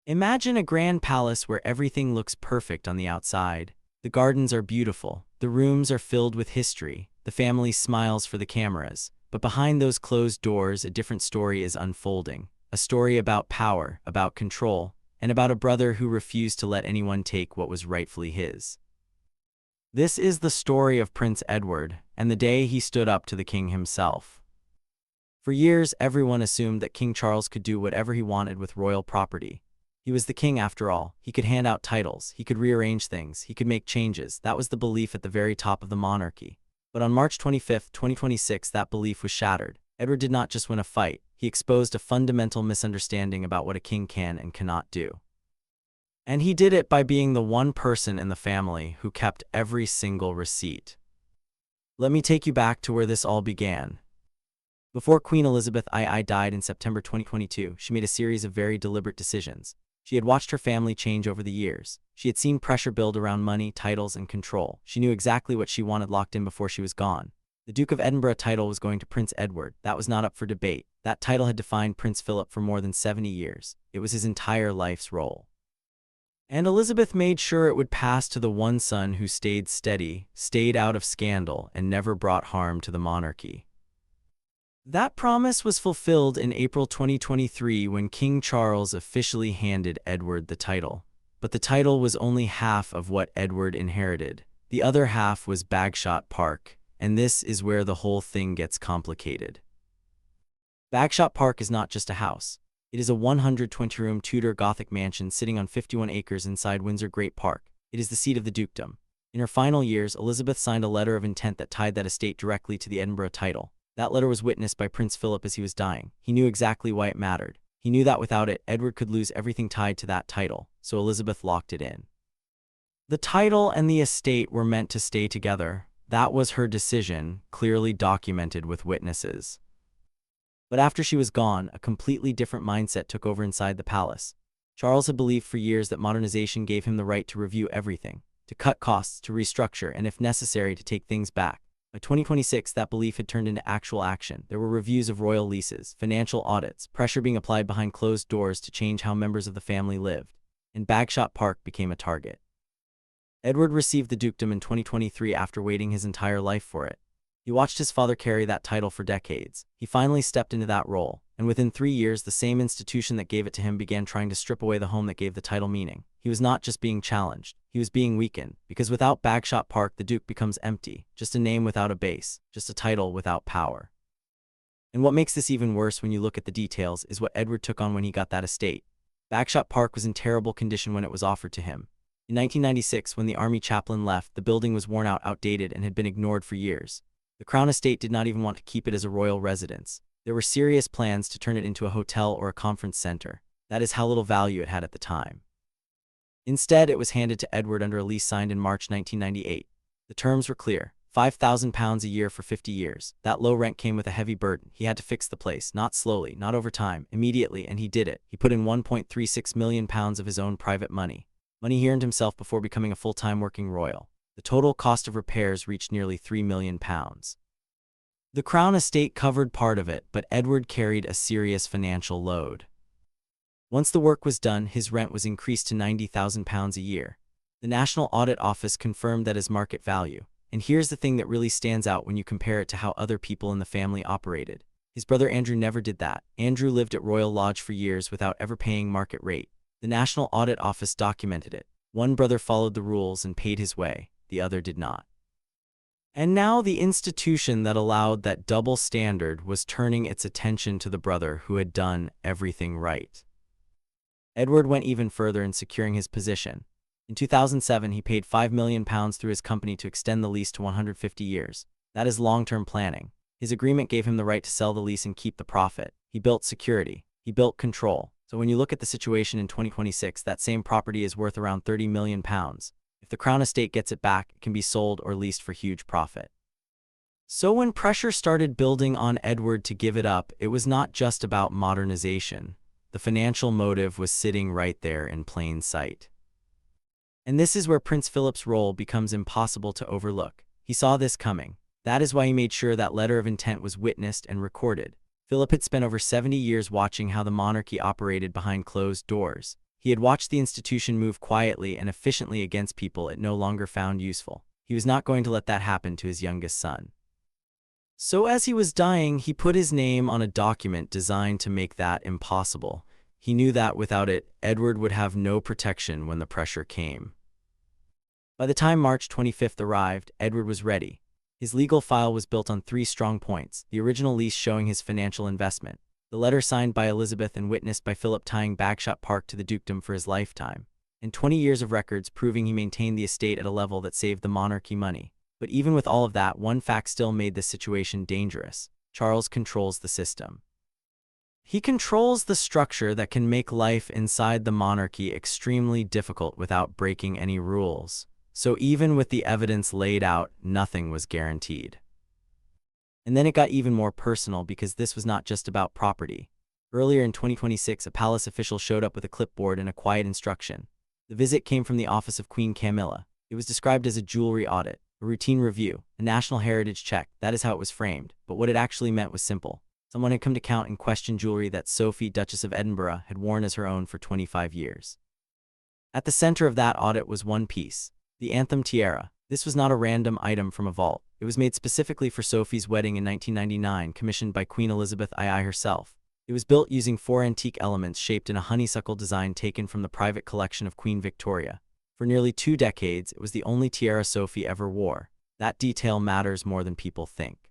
Imagine a grand palace where everything looks perfect on the outside. The gardens are beautiful, the rooms are filled with history, the family smiles for the cameras. But behind those closed doors, a different story is unfolding. A story about power, about control, and about a brother who refused to let anyone take what was rightfully his. This is the story of Prince Edward, and the day he stood up to the king himself. For years, everyone assumed that King Charles could do whatever he wanted with royal property. He was the king after all. He could hand out titles, he could rearrange things, he could make changes. That was the belief at the very top of the monarchy. But on March 25, 2026, that belief was shattered. Edward did not just win a fight, he exposed a fundamental misunderstanding about what a king can and cannot do. And he did it by being the one person in the family who kept every single receipt. Let me take you back to where this all began. Before Queen Elizabeth II died in September 2022, she made a series of very deliberate decisions. She had watched her family change over the years. She had seen pressure build around money, titles, and control. She knew exactly what she wanted locked in before she was gone. The Duke of Edinburgh title was going to Prince Edward. That was not up for debate. That title had defined Prince Philip for more than 70 years. It was his entire life's role. And Elizabeth made sure it would pass to the one son who stayed steady, stayed out of scandal, and never brought harm to the monarchy. That promise was fulfilled in April 2023 when King Charles officially handed Edward the title. But the title was only half of what Edward inherited. The other half was Bagshot Park, and this is where the whole thing gets complicated. Bagshot Park is not just a house. It is a 120-room Tudor Gothic mansion sitting on 51 acres inside Windsor Great Park. It is the seat of the dukedom. In her final years, Elizabeth signed a letter of intent that tied that estate directly to the Edinburgh title. That letter was witnessed by Prince Philip as he was dying. He knew exactly why it mattered. He knew that without it, Edward could lose everything tied to that title, so Elizabeth locked it in. The title and the estate were meant to stay together. That was her decision, clearly documented with witnesses. But after she was gone, a completely different mindset took over inside the palace. Charles had believed for years that modernization gave him the right to review everything, to cut costs, to restructure, and if necessary, to take things back. By 2026, that belief had turned into actual action. There were reviews of royal leases, financial audits, pressure being applied behind closed doors to change how members of the family lived, and Bagshot Park became a target. Edward received the dukedom in 2023 after waiting his entire life for it. He watched his father carry that title for decades. He finally stepped into that role, and within 3 years, the same institution that gave it to him began trying to strip away the home that gave the title meaning. He was not just being challenged, he was being weakened, because without Bagshot Park, the Duke becomes empty, just a name without a base, just a title without power. And what makes this even worse when you look at the details is what Edward took on when he got that estate. Bagshot Park was in terrible condition when it was offered to him. In 1996, when the army chaplain left, the building was worn out, outdated, and had been ignored for years. The Crown Estate did not even want to keep it as a royal residence. There were serious plans to turn it into a hotel or a conference center. That is how little value it had at the time. Instead, it was handed to Edward under a lease signed in March 1998. The terms were clear: £5,000 a year for 50 years. That low rent came with a heavy burden. He had to fix the place, not slowly, not over time, immediately, and he did it. He put in £1.36 million of his own private money. Money he earned himself before becoming a full-time working royal. The total cost of repairs reached nearly £3 million. The Crown Estate covered part of it, but Edward carried a serious financial load. Once the work was done, his rent was increased to £90,000 a year. The National Audit Office confirmed that as market value. And here's the thing that really stands out when you compare it to how other people in the family operated. His brother Andrew never did that. Andrew lived at Royal Lodge for years without ever paying market rate. The National Audit Office documented it. One brother followed the rules and paid his way, the other did not. And now the institution that allowed that double standard was turning its attention to the brother who had done everything right. Edward went even further in securing his position. In 2007, he paid £5 million through his company to extend the lease to 150 years. That is long-term planning. His agreement gave him the right to sell the lease and keep the profit. He built security. He built control. So when you look at the situation in 2026, that same property is worth around £30 million. If the Crown Estate gets it back, it can be sold or leased for huge profit. So when pressure started building on Edward to give it up, it was not just about modernization. The financial motive was sitting right there in plain sight. And this is where Prince Philip's role becomes impossible to overlook. He saw this coming. That is why he made sure that letter of intent was witnessed and recorded. Philip had spent over 70 years watching how the monarchy operated behind closed doors. He had watched the institution move quietly and efficiently against people it no longer found useful. He was not going to let that happen to his youngest son. So as he was dying, he put his name on a document designed to make that impossible. He knew that without it, Edward would have no protection when the pressure came. By the time March 25th arrived, Edward was ready. His legal file was built on 3 strong points: the original lease showing his financial investment, the letter signed by Elizabeth and witnessed by Philip tying Bagshot Park to the dukedom for his lifetime, and 20 years of records proving he maintained the estate at a level that saved the monarchy money. But even with all of that, one fact still made this situation dangerous. Charles controls the system. He controls the structure that can make life inside the monarchy extremely difficult without breaking any rules. So even with the evidence laid out, nothing was guaranteed. And then it got even more personal, because this was not just about property. Earlier in 2026, a palace official showed up with a clipboard and a quiet instruction. The visit came from the office of Queen Camilla. It was described as a jewelry audit, a routine review, a national heritage check. That is how it was framed. But what it actually meant was simple. Someone had come to count and question jewelry that Sophie, Duchess of Edinburgh, had worn as her own for 25 years. At the center of that audit was one piece, the Anthem Tiara. This was not a random item from a vault. It was made specifically for Sophie's wedding in 1999, commissioned by Queen Elizabeth II herself. It was built using 4 antique elements shaped in a honeysuckle design taken from the private collection of Queen Victoria. For nearly 2 decades, it was the only tiara Sophie ever wore. That detail matters more than people think.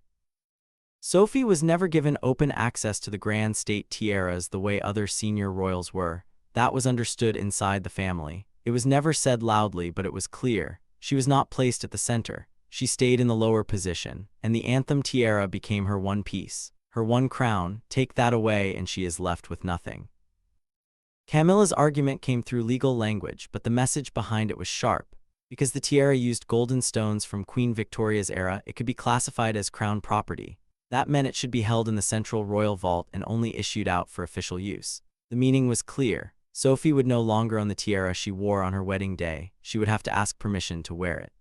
Sophie was never given open access to the grand state tiaras the way other senior royals were. That was understood inside the family. It was never said loudly, but it was clear. She was not placed at the center. She stayed in the lower position, and the Anthem Tiara became her one piece, her one crown. Take that away and she is left with nothing. Camilla's argument came through legal language, but the message behind it was sharp. Because the tiara used golden stones from Queen Victoria's era, it could be classified as crown property. That meant it should be held in the central royal vault and only issued out for official use. The meaning was clear. Sophie would no longer own the tiara she wore on her wedding day. She would have to ask permission to wear it.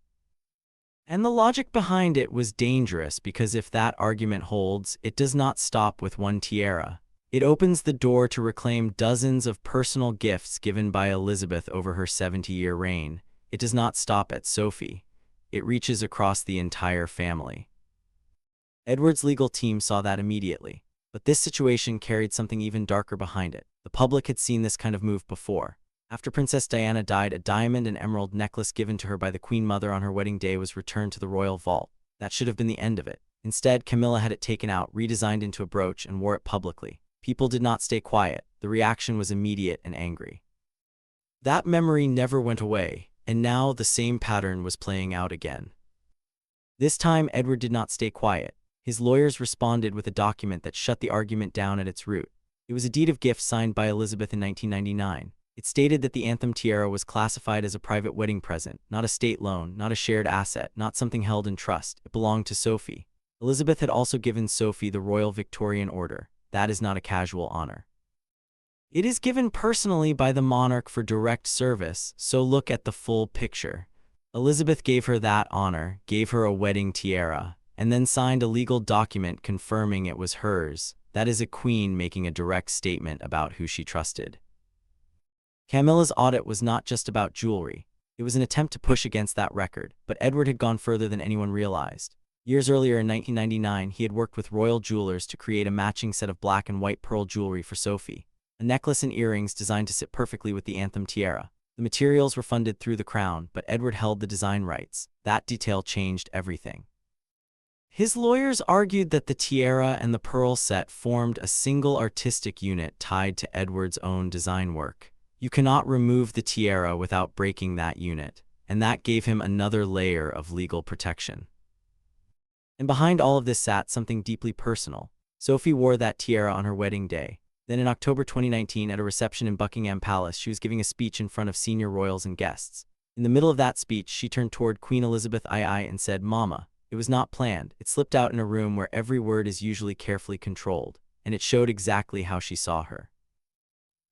And the logic behind it was dangerous, because if that argument holds, it does not stop with one tiara. It opens the door to reclaim dozens of personal gifts given by Elizabeth over her 70-year reign. It does not stop at Sophie. It reaches across the entire family. Edward's legal team saw that immediately. But this situation carried something even darker behind it. The public had seen this kind of move before. After Princess Diana died, a diamond and emerald necklace given to her by the Queen Mother on her wedding day was returned to the royal vault. That should have been the end of it. Instead, Camilla had it taken out, redesigned into a brooch, and wore it publicly. People did not stay quiet. The reaction was immediate and angry. That memory never went away, and now the same pattern was playing out again. This time, Edward did not stay quiet. His lawyers responded with a document that shut the argument down at its root. It was a deed of gift signed by Elizabeth in 1999. It stated that the Anthem Tiara was classified as a private wedding present, not a state loan, not a shared asset, not something held in trust. It belonged to Sophie. Elizabeth had also given Sophie the Royal Victorian Order. That is not a casual honor. It is given personally by the monarch for direct service, so look at the full picture. Elizabeth gave her that honor, gave her a wedding tiara, and then signed a legal document confirming it was hers. That is a queen making a direct statement about who she trusted. Camilla's audit was not just about jewelry. It was an attempt to push against that record, but Edward had gone further than anyone realized. Years earlier in 1999, he had worked with royal jewelers to create a matching set of black and white pearl jewelry for Sophie, a necklace and earrings designed to sit perfectly with the Anthem Tiara. The materials were funded through the crown, but Edward held the design rights. That detail changed everything. His lawyers argued that the tiara and the pearl set formed a single artistic unit tied to Edward's own design work. You cannot remove the tiara without breaking that unit, and that gave him another layer of legal protection. And behind all of this sat something deeply personal. Sophie wore that tiara on her wedding day. Then in October 2019, at a reception in Buckingham Palace, she was giving a speech in front of senior royals and guests. In the middle of that speech, she turned toward Queen Elizabeth II and said, "Mama." It was not planned. It slipped out in a room where every word is usually carefully controlled, and it showed exactly how she saw her.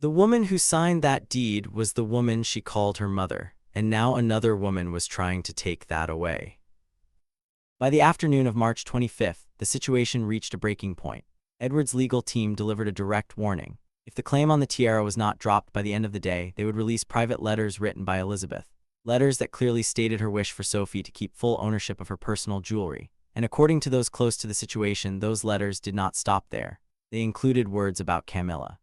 The woman who signed that deed was the woman she called her mother, and now another woman was trying to take that away. By the afternoon of March 25th, the situation reached a breaking point. Edward's legal team delivered a direct warning. If the claim on the tiara was not dropped by the end of the day, they would release private letters written by Elizabeth. Letters that clearly stated her wish for Sophie to keep full ownership of her personal jewelry. And according to those close to the situation, those letters did not stop there. They included words about Camilla.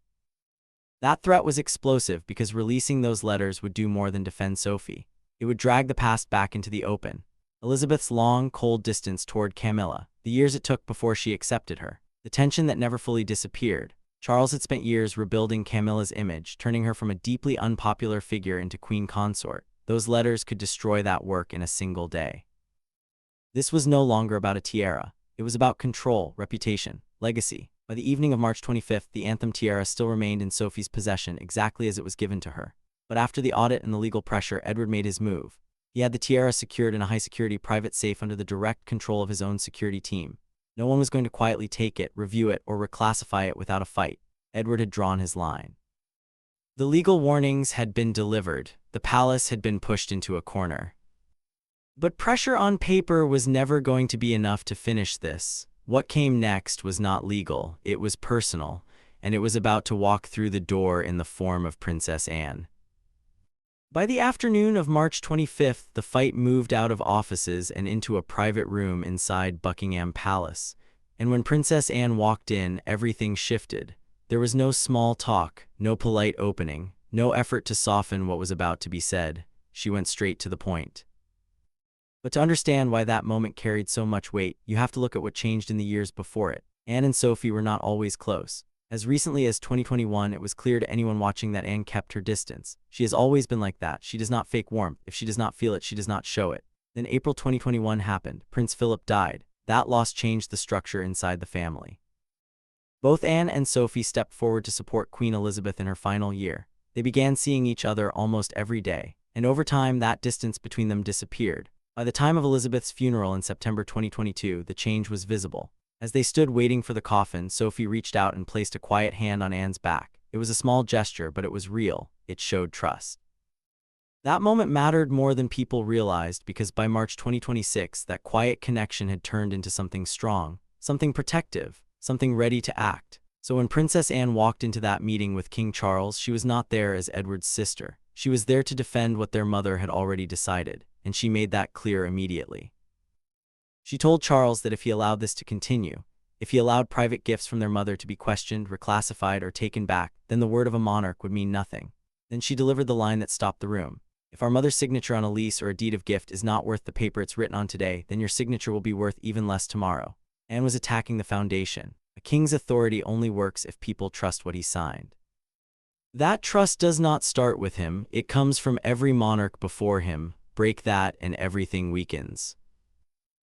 That threat was explosive because releasing those letters would do more than defend Sophie. It would drag the past back into the open. Elizabeth's long, cold distance toward Camilla, the years it took before she accepted her, the tension that never fully disappeared. Charles had spent years rebuilding Camilla's image, turning her from a deeply unpopular figure into queen consort. Those letters could destroy that work in a single day. This was no longer about a tiara. It was about control, reputation, legacy. By the evening of March 25th, the Anthem Tiara still remained in Sophie's possession exactly as it was given to her. But after the audit and the legal pressure, Edward made his move. He had the tiara secured in a high-security private safe under the direct control of his own security team. No one was going to quietly take it, review it, or reclassify it without a fight. Edward had drawn his line. The legal warnings had been delivered. The palace had been pushed into a corner. But pressure on paper was never going to be enough to finish this. What came next was not legal, it was personal, and it was about to walk through the door in the form of Princess Anne. By the afternoon of March 25th, the fight moved out of offices and into a private room inside Buckingham Palace. And when Princess Anne walked in, everything shifted. There was no small talk, no polite opening, no effort to soften what was about to be said. She went straight to the point. But to understand why that moment carried so much weight, you have to look at what changed in the years before it. Anne and Sophie were not always close. As recently as 2021, it was clear to anyone watching that Anne kept her distance. She has always been like that. She does not fake warmth. If she does not feel it, she does not show it. Then April 2021 happened. Prince Philip died. That loss changed the structure inside the family. Both Anne and Sophie stepped forward to support Queen Elizabeth in her final year. They began seeing each other almost every day, and over time that distance between them disappeared. By the time of Elizabeth's funeral in September 2022, the change was visible. As they stood waiting for the coffin, Sophie reached out and placed a quiet hand on Anne's back. It was a small gesture, but it was real. It showed trust. That moment mattered more than people realized because by March 2026, that quiet connection had turned into something strong, something protective, something ready to act. So when Princess Anne walked into that meeting with King Charles, she was not there as Edward's sister. She was there to defend what their mother had already decided, and she made that clear immediately. She told Charles that if he allowed this to continue, if he allowed private gifts from their mother to be questioned, reclassified, or taken back, then the word of a monarch would mean nothing. Then she delivered the line that stopped the room. If our mother's signature on a lease or a deed of gift is not worth the paper it's written on today, then your signature will be worth even less tomorrow. Anne was attacking the foundation. A king's authority only works if people trust what he signed. That trust does not start with him, it comes from every monarch before him. Break that and everything weakens.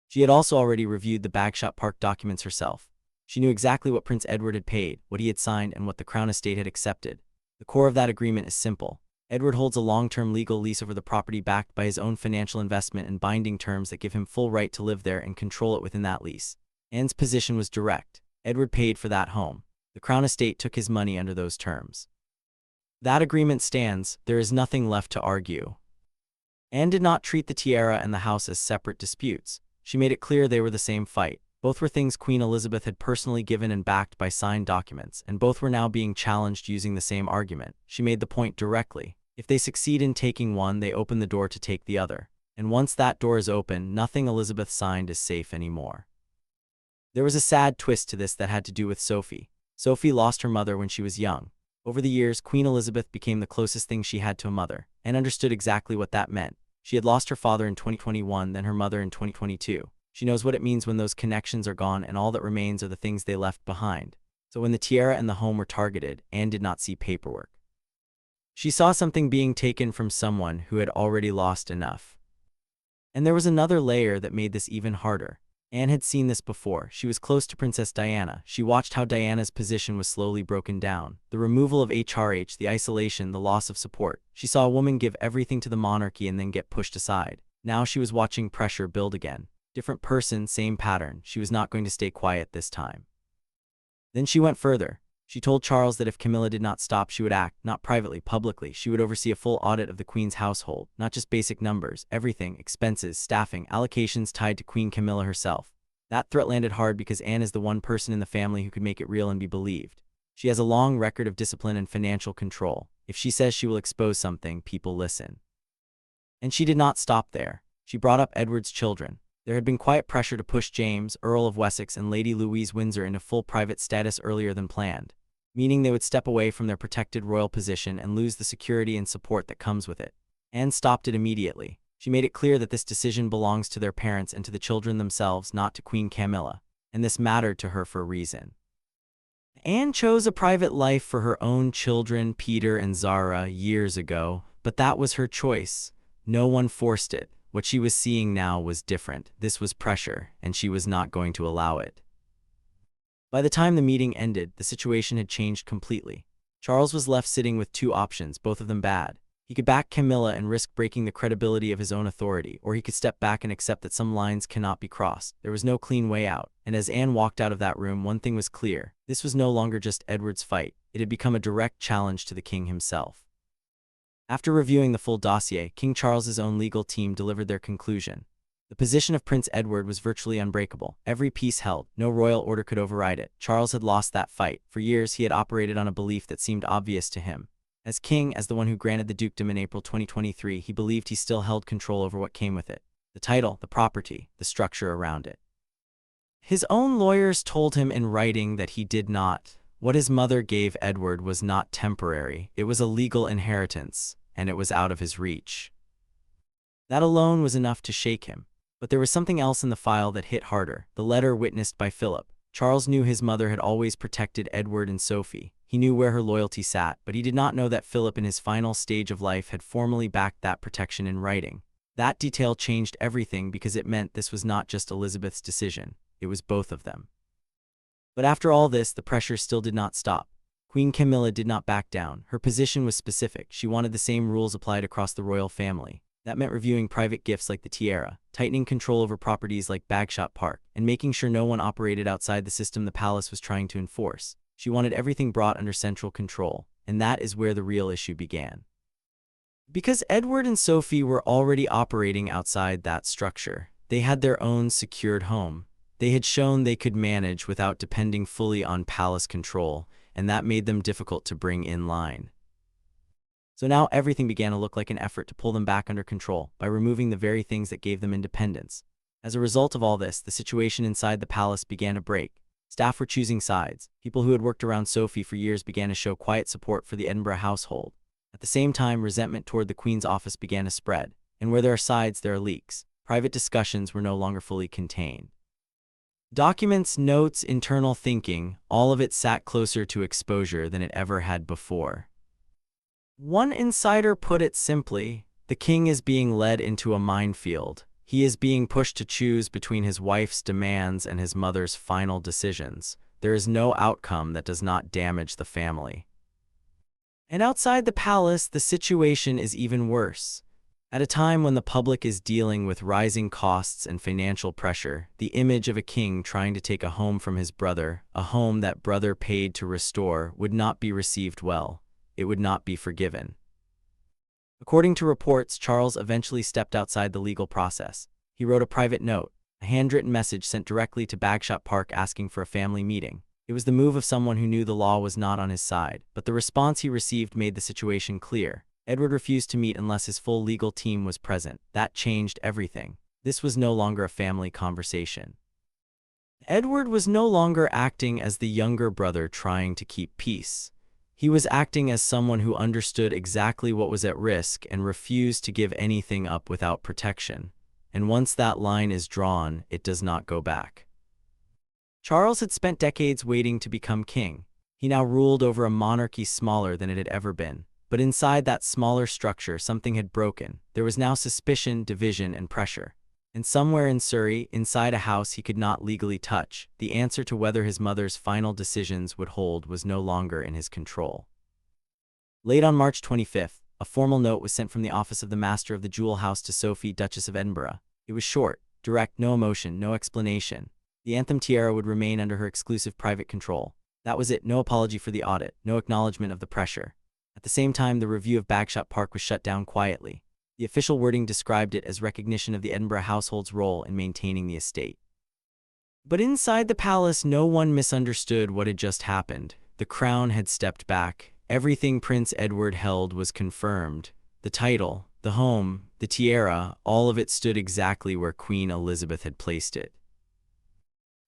She had also already reviewed the Bagshot Park documents herself. She knew exactly what Prince Edward had paid, what he had signed, and what the Crown Estate had accepted. The core of that agreement is simple. Edward holds a long-term legal lease over the property backed by his own financial investment and binding terms that give him full right to live there and control it within that lease. Anne's position was direct. Edward paid for that home. The Crown Estate took his money under those terms. That agreement stands. There is nothing left to argue. Anne did not treat the tiara and the house as separate disputes. She made it clear they were the same fight. Both were things Queen Elizabeth had personally given and backed by signed documents, and both were now being challenged using the same argument. She made the point directly. If they succeed in taking one, they open the door to take the other. And once that door is open, nothing Elizabeth signed is safe anymore. There was a sad twist to this that had to do with Sophie. Sophie lost her mother when she was young. Over the years, Queen Elizabeth became the closest thing she had to a mother, and understood exactly what that meant. She had lost her father in 2021, then her mother in 2022. She knows what it means when those connections are gone and all that remains are the things they left behind. So when the tiara and the home were targeted, Anne did not see paperwork. She saw something being taken from someone who had already lost enough. And there was another layer that made this even harder. Anne had seen this before. She was close to Princess Diana. She watched how Diana's position was slowly broken down. The removal of HRH, the isolation, the loss of support. She saw a woman give everything to the monarchy and then get pushed aside. Now she was watching pressure build again. Different person, same pattern. She was not going to stay quiet this time. Then she went further. She told Charles that if Camilla did not stop, she would act, not privately, publicly. She would oversee a full audit of the Queen's household, not just basic numbers, everything, expenses, staffing, allocations tied to Queen Camilla herself. That threat landed hard because Anne is the one person in the family who could make it real and be believed. She has a long record of discipline and financial control. If she says she will expose something, people listen. And she did not stop there. She brought up Edward's children. There had been quiet pressure to push James, Earl of Wessex, and Lady Louise Windsor into full private status earlier than planned, meaning they would step away from their protected royal position and lose the security and support that comes with it. Anne stopped it immediately. She made it clear that this decision belongs to their parents and to the children themselves, not to Queen Camilla, and this mattered to her for a reason. Anne chose a private life for her own children, Peter and Zara, years ago, but that was her choice. No one forced it. What she was seeing now was different. This was pressure, and she was not going to allow it. By the time the meeting ended, the situation had changed completely. Charles was left sitting with two options, both of them bad. He could back Camilla and risk breaking the credibility of his own authority, or he could step back and accept that some lines cannot be crossed. There was no clean way out, and as Anne walked out of that room, one thing was clear. This was no longer just Edward's fight. It had become a direct challenge to the king himself. After reviewing the full dossier, King Charles's own legal team delivered their conclusion. The position of Prince Edward was virtually unbreakable. Every piece held. No royal order could override it. Charles had lost that fight. For years, he had operated on a belief that seemed obvious to him. As king, as the one who granted the dukedom in April 2023, he believed he still held control over what came with it. The title, the property, the structure around it. His own lawyers told him in writing that he did not. What his mother gave Edward was not temporary. It was a legal inheritance, and it was out of his reach. That alone was enough to shake him. But there was something else in the file that hit harder. The letter witnessed by Philip. Charles knew his mother had always protected Edward and Sophie. He knew where her loyalty sat, but he did not know that Philip in his final stage of life had formally backed that protection in writing. That detail changed everything because it meant this was not just Elizabeth's decision. It was both of them. But after all this, the pressure still did not stop. Queen Camilla did not back down. Her position was specific. She wanted the same rules applied across the royal family. That meant reviewing private gifts like the tiara, tightening control over properties like Bagshot Park, and making sure no one operated outside the system the palace was trying to enforce. She wanted everything brought under central control, and that is where the real issue began. Because Edward and Sophie were already operating outside that structure, they had their own secured home. They had shown they could manage without depending fully on palace control, and that made them difficult to bring in line. So now everything began to look like an effort to pull them back under control by removing the very things that gave them independence. As a result of all this, the situation inside the palace began to break. Staff were choosing sides. People who had worked around Sophie for years began to show quiet support for the Edinburgh household. At the same time, resentment toward the Queen's office began to spread. And where there are sides, there are leaks. Private discussions were no longer fully contained. Documents, notes, internal thinking, all of it sat closer to exposure than it ever had before. One insider put it simply, the king is being led into a minefield. He is being pushed to choose between his wife's demands and his mother's final decisions. There is no outcome that does not damage the family. And outside the palace, the situation is even worse. At a time when the public is dealing with rising costs and financial pressure, the image of a king trying to take a home from his brother, a home that brother paid to restore, would not be received well. It would not be forgiven. According to reports, Charles eventually stepped outside the legal process. He wrote a private note, a handwritten message sent directly to Bagshot Park asking for a family meeting. It was the move of someone who knew the law was not on his side, but the response he received made the situation clear. Edward refused to meet unless his full legal team was present. That changed everything. This was no longer a family conversation. Edward was no longer acting as the younger brother trying to keep peace. He was acting as someone who understood exactly what was at risk and refused to give anything up without protection. And once that line is drawn, it does not go back. Charles had spent decades waiting to become king. He now ruled over a monarchy smaller than it had ever been. But inside that smaller structure, something had broken. There was now suspicion, division, and pressure. And somewhere in Surrey, inside a house he could not legally touch, the answer to whether his mother's final decisions would hold was no longer in his control. Late on March 25th, a formal note was sent from the office of the Master of the Jewel House to Sophie, Duchess of Edinburgh. It was short, direct, no emotion, no explanation. The Anthem Tiara would remain under her exclusive private control. That was it, no apology for the audit, no acknowledgement of the pressure. At the same time, the review of Bagshot Park was shut down quietly. The official wording described it as recognition of the Edinburgh household's role in maintaining the estate. But inside the palace, no one misunderstood what had just happened. The crown had stepped back. Everything Prince Edward held was confirmed. The title, the home, the tiara, all of it stood exactly where Queen Elizabeth had placed it.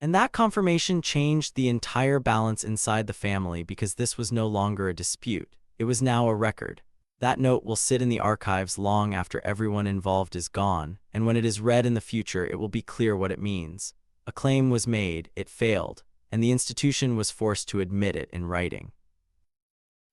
And that confirmation changed the entire balance inside the family because this was no longer a dispute. It was now a record. That note will sit in the archives long after everyone involved is gone, and when it is read in the future, it will be clear what it means. A claim was made, it failed, and the institution was forced to admit it in writing.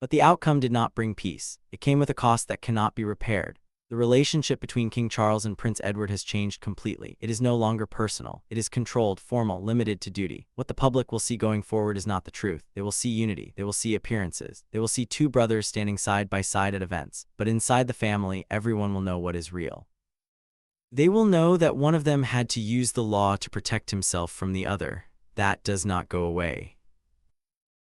But the outcome did not bring peace. It came with a cost that cannot be repaired. The relationship between King Charles and Prince Edward has changed completely. It is no longer personal. It is controlled, formal, limited to duty. What the public will see going forward is not the truth. They will see unity. They will see appearances. They will see two brothers standing side by side at events. But inside the family, everyone will know what is real. They will know that one of them had to use the law to protect himself from the other. That does not go away.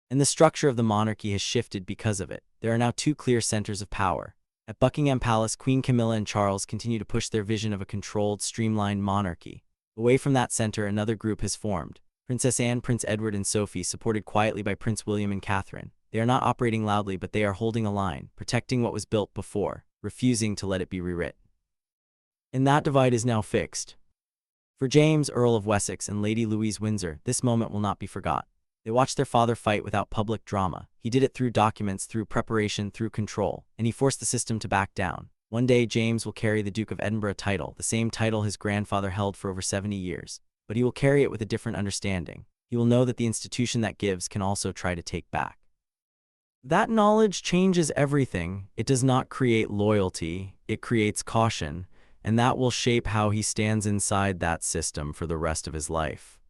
And the structure of the monarchy has shifted because of it. There are now two clear centers of power. At Buckingham Palace, Queen Camilla and Charles continue to push their vision of a controlled, streamlined monarchy. Away from that center, another group has formed. Princess Anne, Prince Edward, and Sophie, supported quietly by Prince William and Catherine. They are not operating loudly, but they are holding a line, protecting what was built before, refusing to let it be rewritten. And that divide is now fixed. For James, Earl of Wessex, and Lady Louise Windsor, this moment will not be forgot. They watched their father fight without public drama. He did it through documents, through preparation, through control, and he forced the system to back down. One day, James will carry the Duke of Edinburgh title, the same title his grandfather held for over 70 years. But he will carry it with a different understanding. He will know that the institution that gives can also try to take back. That knowledge changes everything. It does not create loyalty, it creates caution, and that will shape how he stands inside that system for the rest of his life.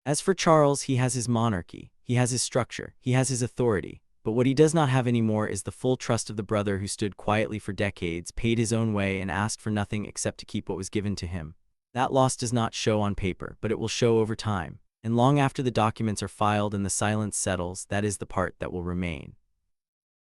As for Charles, he has his monarchy, he has his structure, he has his authority, but what he does not have anymore is the full trust of the brother who stood quietly for decades, paid his own way, and asked for nothing except to keep what was given to him. That loss does not show on paper, but it will show over time, and long after the documents are filed and the silence settles, that is the part that will remain.